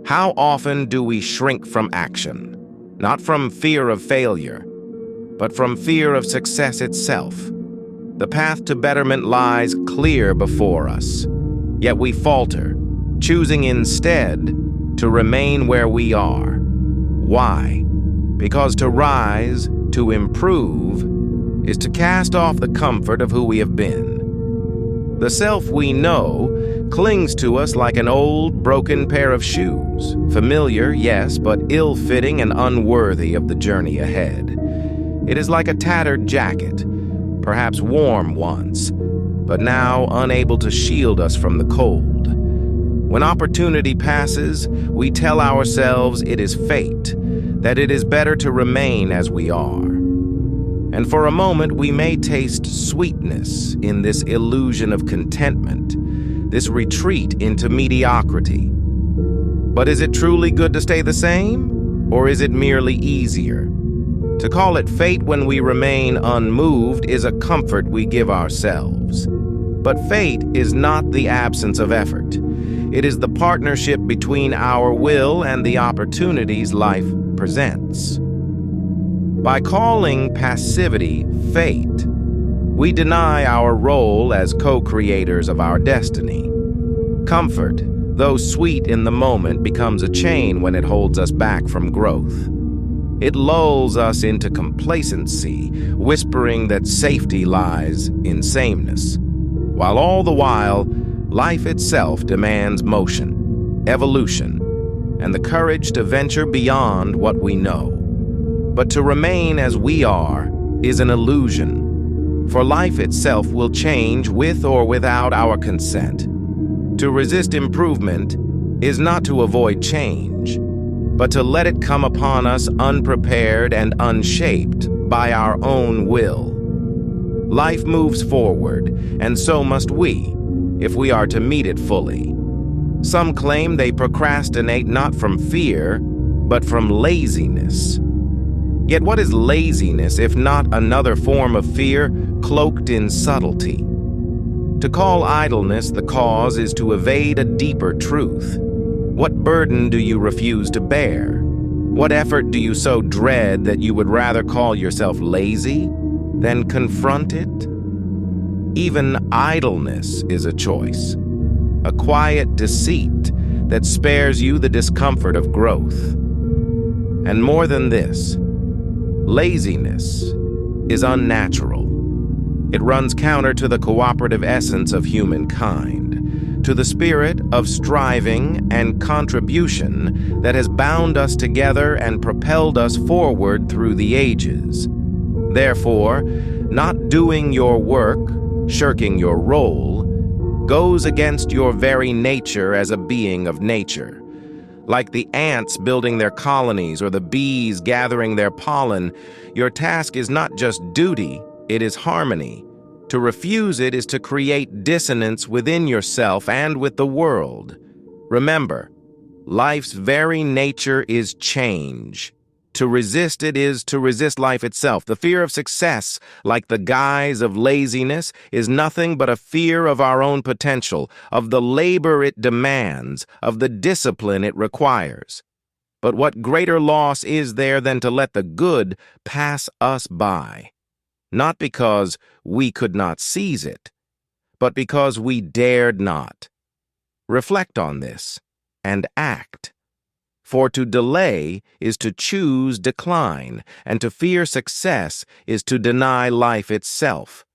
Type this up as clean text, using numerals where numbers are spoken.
How often do we shrink from action? Not from fear of failure, but from fear of success itself. The path to betterment lies clear before us, yet we falter, choosing instead to remain where we are. Why? Because to rise, to improve, is to cast off the comfort of who we have been. The self we know clings to us like an old, broken pair of shoes, familiar, yes, but ill-fitting and unworthy of the journey ahead. It is like a tattered jacket, perhaps warm once, but now unable to shield us from the cold. When opportunity passes, we tell ourselves it is fate, that it is better to remain as we are. And for a moment, we may taste sweetness in this illusion of contentment, this retreat into mediocrity. But is it truly good to stay the same, or is it merely easier? To call it fate when we remain unmoved is a comfort we give ourselves. But fate is not the absence of effort. It is the partnership between our will and the opportunities life presents. By calling passivity fate, we deny our role as co-creators of our destiny. Comfort, though sweet in the moment, becomes a chain when it holds us back from growth. It lulls us into complacency, whispering that safety lies in sameness, while all the while, life itself demands motion, evolution, and the courage to venture beyond what we know. But to remain as we are is an illusion, for life itself will change with or without our consent. To resist improvement is not to avoid change, but to let it come upon us unprepared and unshaped by our own will. Life moves forward, and so must we, if we are to meet it fully. Some claim they procrastinate not from fear, but from laziness. Yet what is laziness if not another form of fear cloaked in subtlety? To call idleness the cause is to evade a deeper truth. What burden do you refuse to bear? What effort do you so dread that you would rather call yourself lazy than confront it? Even idleness is a choice, a quiet deceit that spares you the discomfort of growth. And more than this, laziness is unnatural. It runs counter to the cooperative essence of humankind, to the spirit of striving and contribution that has bound us together and propelled us forward through the ages. Therefore, not doing your work, shirking your role, goes against your very nature as a being of nature. Like the ants building their colonies or the bees gathering their pollen, your task is not just duty, it is harmony. To refuse it is to create dissonance within yourself and with the world. Remember, life's very nature is change. To resist it is to resist life itself. The fear of success, like the guise of laziness, is nothing but a fear of our own potential, of the labor it demands, of the discipline it requires. But what greater loss is there than to let the good pass us by? Not because we could not seize it, but because we dared not. Reflect on this and act. For to delay is to choose decline, and to fear success is to deny life itself.